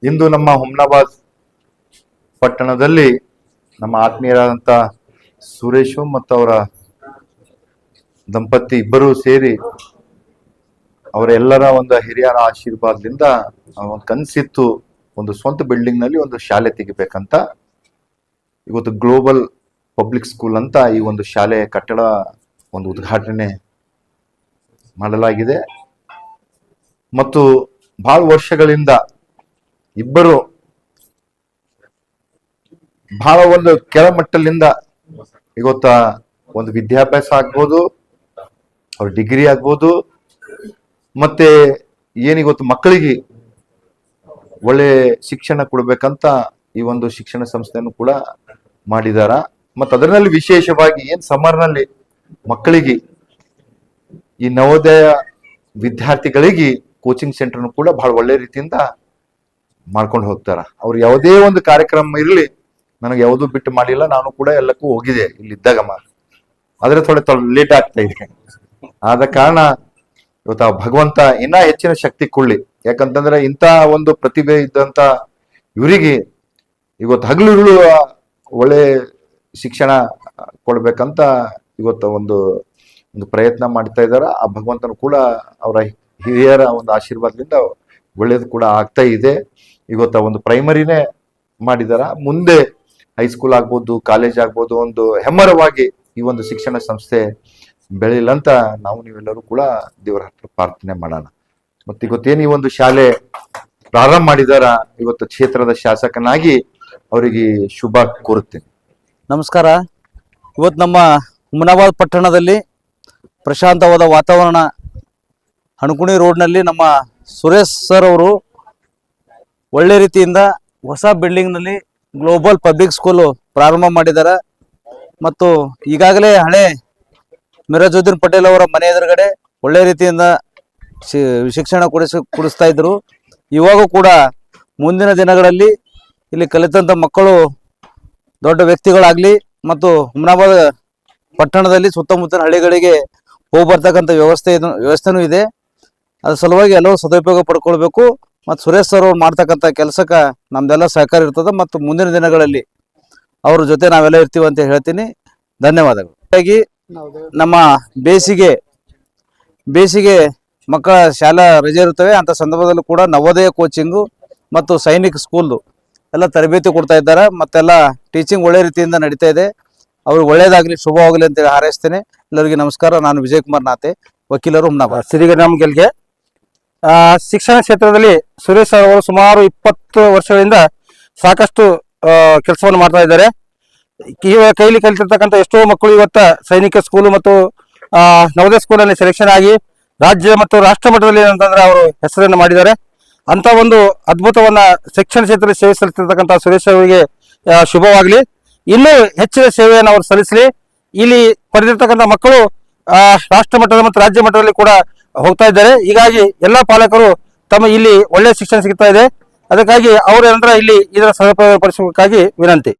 ಇಂದು ನಮ್ಮ ಹುಮ್ನಾಬಾದ್ ಪಟ್ಟಣದಲ್ಲಿ ನಮ್ಮ ಆತ್ಮೀಯರಾದಂಥ ಸುರೇಶು ಮತ್ತು ಅವರ ದಂಪತಿ ಇಬ್ಬರೂ ಸೇರಿ ಅವರೆಲ್ಲರ ಒಂದು ಹಿರಿಯರ ಆಶೀರ್ವಾದದಿಂದ ಒಂದು ಕನಸಿತ್ತು, ಒಂದು ಸ್ವಂತ ಬಿಲ್ಡಿಂಗ್ ನಲ್ಲಿ ಒಂದು ಶಾಲೆ ತೆಗಿಬೇಕಂತ. ಇವತ್ತು ಗ್ಲೋಬಲ್ ಪಬ್ಲಿಕ್ ಸ್ಕೂಲ್ ಅಂತ ಈ ಒಂದು ಶಾಲೆ ಕಟ್ಟಡ ಒಂದು ಉದ್ಘಾಟನೆ ಮಾಡಲಾಗಿದೆ. ಮತ್ತು ಬಹಳ ವರ್ಷಗಳಿಂದ ಇಬ್ಬರು ಬಹಳ ಒಂದು ಕೆಳಮಟ್ಟದಿಂದ ಇವತ್ತ ಒಂದು ವಿದ್ಯಾಭ್ಯಾಸ ಆಗ್ಬೋದು, ಅವ್ರ ಡಿಗ್ರಿ ಆಗ್ಬೋದು, ಮತ್ತೆ ಏನಿವತ್ತು ಮಕ್ಕಳಿಗೆ ಒಳ್ಳೆ ಶಿಕ್ಷಣ ಕೊಡ್ಬೇಕಂತ ಈ ಒಂದು ಶಿಕ್ಷಣ ಸಂಸ್ಥೆಯನ್ನು ಕೂಡ ಮಾಡಿದಾರ. ಮತ್ತು ಅದರಲ್ಲಿ ವಿಶೇಷವಾಗಿ ಏನ್ ಸಮ್ಮರ್ನಲ್ಲಿ ಮಕ್ಕಳಿಗೆ ಈ ನವೋದಯ ವಿದ್ಯಾರ್ಥಿಗಳಿಗೆ ಕೋಚಿಂಗ್ ಸೆಂಟರ್ನು ಕೂಡ ಬಹಳ ಒಳ್ಳೆ ರೀತಿಯಿಂದ ಮಾಡ್ಕೊಂಡು ಹೋಗ್ತಾರ. ಅವ್ರು ಯಾವುದೇ ಒಂದು ಕಾರ್ಯಕ್ರಮ ಇರಲಿ ನನಗೆ ಯಾವುದೂ ಬಿಟ್ಟು ಮಾಡಿಲ್ಲ, ನಾನು ಕೂಡ ಎಲ್ಲಕ್ಕೂ ಹೋಗಿದೆ ಇಲ್ಲಿದ್ದಾಗ. ಆದ್ರೆ ಥೋಡೆ ಲೇಟ್ ಆಗ್ತಾ ಇದೆ. ಆದ ಕಾರಣ ಇವತ್ತು ಆ ಭಗವಂತ ಇನ್ನ ಹೆಚ್ಚಿನ ಶಕ್ತಿ ಕೊಡ್ಲಿ. ಯಾಕಂತಂದ್ರೆ ಇಂಥ ಒಂದು ಪ್ರತಿಭೆ ಇದ್ದಂತ ಇವರಿಗೆ ಇವತ್ತು ಹಗಲು ಒಳ್ಳೆ ಶಿಕ್ಷಣ ಕೊಡ್ಬೇಕಂತ ಇವತ್ತು ಒಂದು ಪ್ರಯತ್ನ ಮಾಡ್ತಾ ಇದಾರ. ಆ ಭಗವಂತನು ಕೂಡ ಅವರ ಹಿರಿಯರ ಒಂದು ಆಶೀರ್ವಾದದಿಂದ ಒಳ್ಳೇದು ಕೂಡ ಆಗ್ತಾ ಇದೆ. ಇವತ್ತ ಒಂದು ಪ್ರೈಮರಿನೇ ಮಾಡಿದಾರ, ಮುಂದೆ ಹೈಸ್ಕೂಲ್ ಆಗ್ಬೋದು, ಕಾಲೇಜ್ ಆಗ್ಬೋದು, ಒಂದು ಹೆಮ್ಮರವಾಗಿ ಈ ಒಂದು ಶಿಕ್ಷಣ ಸಂಸ್ಥೆ ಬೆಳೆಯಲಂತ ನಾವು ನೀವೆಲ್ಲರೂ ಕೂಡ ದೇವರ ಹತ್ರ ಪ್ರಾರ್ಥನೆ ಮಾಡೋಣ. ಮತ್ತೆ ಇವತ್ತೇನು ಈ ಒಂದು ಶಾಲೆ ಪ್ರಾರಂಭ ಮಾಡಿದಾರ, ಇವತ್ತು ಕ್ಷೇತ್ರದ ಶಾಸಕನಾಗಿ ಅವರಿಗೆ ಶುಭ ಕೋರುತ್ತೇನೆ. ನಮಸ್ಕಾರ. ಇವತ್ತು ನಮ್ಮ ಹುಮ್ನಾಬಾದ್ ಪಟ್ಟಣದಲ್ಲಿ ಪ್ರಶಾಂತವಾದ ವಾತಾವರಣ, ಹಣಕುಣಿ ರೋಡ್ನಲ್ಲಿ ನಮ್ಮ ಸುರೇಶ್ ಸರ್ ಅವರು ಒಳ್ಳೆ ರೀತಿಯಿಂದ ಹೊಸ ಬಿಲ್ಡಿಂಗ್ನಲ್ಲಿ ಗ್ಲೋಬಲ್ ಪಬ್ಲಿಕ್ ಸ್ಕೂಲು ಪ್ರಾರಂಭ ಮಾಡಿದ್ದಾರೆ. ಮತ್ತು ಈಗಾಗಲೇ ಹಳೆ ಮಿರಾಜುದ್ದೀನ್ ಪಟೇಲ್ ಅವರ ಮನೆ ಎದುರುಗಡೆ ಒಳ್ಳೆ ರೀತಿಯಿಂದ ಶಿಕ್ಷಣ ಕೊಡಿಸ್ತಾ ಇದ್ರು. ಇವಾಗೂ ಕೂಡ ಮುಂದಿನ ದಿನಗಳಲ್ಲಿ ಇಲ್ಲಿ ಕಲಿತಂಥ ಮಕ್ಕಳು ದೊಡ್ಡ ವ್ಯಕ್ತಿಗಳಾಗಲಿ ಮತ್ತು ಹುಮ್ನಾಬಾದ್ ಪಟ್ಟಣದಲ್ಲಿ ಸುತ್ತಮುತ್ತಲ ಹಳ್ಳಿಗಳಿಗೆ ಹೋಗಿ ಬರ್ತಕ್ಕಂಥ ವ್ಯವಸ್ಥೆನೂ ಇದೆ. ಅದ್ರ ಸಲುವಾಗಿ ಎಲ್ಲರೂ ಸದುಪಯೋಗ ಪಡ್ಕೊಳ್ಬೇಕು. ಮತ್ತು ಸುರೇಶ್ ಸರ್ ಅವ್ರು ಮಾಡ್ತಕ್ಕಂಥ ಕೆಲಸಕ್ಕೆ ನಮ್ದೆಲ್ಲ ಸಹಕಾರ ಇರ್ತದೆ. ಮತ್ತು ಮುಂದಿನ ದಿನಗಳಲ್ಲಿ ಅವ್ರ ಜೊತೆ ನಾವೆಲ್ಲ ಇರ್ತೀವಿ ಅಂತ ಹೇಳ್ತೀನಿ. ಧನ್ಯವಾದಗಳು. ಹಾಗಾಗಿ ನಮ್ಮ ಬೇಸಿಗೆ ಮಕ್ಕಳ ಶಾಲಾ ರಜೆ ಇರ್ತವೆ. ಅಂಥ ಸಂದರ್ಭದಲ್ಲೂ ಕೂಡ ನವೋದಯ ಕೋಚಿಂಗು ಮತ್ತು ಸೈನಿಕ್ ಸ್ಕೂಲ್ದು ಎಲ್ಲ ತರಬೇತಿ ಕೊಡ್ತಾ ಇದ್ದಾರೆ. ಮತ್ತೆಲ್ಲ ಟೀಚಿಂಗ್ ಒಳ್ಳೆ ರೀತಿಯಿಂದ ನಡೀತಾ ಇದೆ. ಅವ್ರಿಗೆ ಒಳ್ಳೇದಾಗಲಿ, ಶುಭವಾಗಲಿ ಅಂತೇಳಿ ಹಾರೈಸ್ತೇನೆ. ಎಲ್ಲರಿಗೂ ನಮಸ್ಕಾರ. ನಾನು ವಿಜಯ್ ಕುಮಾರ್ ನಾತೆ, ವಕೀಲರು, ಹುಮ್ನಾಬಾದ್. ಸಿರಿಗರಾಮ್ ಗೆಲ್ಗೆ. ಶಿಕ್ಷಣ ಕ್ಷೇತ್ರದಲ್ಲಿ ಸುರೇಶ್ ಅವರು ಸುಮಾರು 20 ವರ್ಷಗಳಿಂದ ಸಾಕಷ್ಟು ಕೆಲಸವನ್ನು ಮಾಡ್ತಾ ಇದ್ದಾರೆ. ಕೈಲಿ ಕಲಿತಿರ್ತಕ್ಕಂಥ ಎಷ್ಟೋ ಮಕ್ಕಳು ಇವತ್ತ ಸೈನಿಕ ಸ್ಕೂಲು ಮತ್ತು ನವೋದಯ ಸ್ಕೂಲಲ್ಲಿ ಸೆಲೆಕ್ಷನ್ ಆಗಿ ರಾಜ್ಯ ಮತ್ತು ರಾಷ್ಟ್ರ ಮಟ್ಟದಲ್ಲಿ ಏನಂತಂದ್ರೆ ಅವರು ಹೆಸರನ್ನು ಮಾಡಿದ್ದಾರೆ. ಅಂತ ಒಂದು ಅದ್ಭುತವನ್ನ ಶಿಕ್ಷಣ ಕ್ಷೇತ್ರದಲ್ಲಿ ಸೇವೆ ಸಲ್ಲಿಸಿರ್ತಕ್ಕಂಥ ಸುರೇಶ್ ಅವರಿಗೆ ಶುಭವಾಗಲಿ. ಇನ್ನೂ ಹೆಚ್ಚಿನ ಸೇವೆಯನ್ನು ಅವರು ಸಲ್ಲಿಸಲಿ. ಇಲ್ಲಿ ಪಡೆದಿರ್ತಕ್ಕಂಥ ಮಕ್ಕಳು ರಾಷ್ಟ್ರ ಮಟ್ಟದ ಮತ್ತು ರಾಜ್ಯ ಮಟ್ಟದಲ್ಲಿ ಕೂಡ ಹೋಗ್ತಾ ಇದ್ದಾರೆ. ಹೀಗಾಗಿ ಎಲ್ಲಾ ಪಾಲಕರು ತಮ್ಮ ಇಲ್ಲಿ ಒಳ್ಳೆಯ ಶಿಕ್ಷಣ ಸಿಗ್ತಾ ಇದೆ. ಅದಕ್ಕಾಗಿ ಅವರು ಏನಂದ್ರೆ ಇಲ್ಲಿ ಇದರ ಸದುಪಯೋಗ ಪಡಿಸಬೇಕಾಗಿ ವಿನಂತಿ.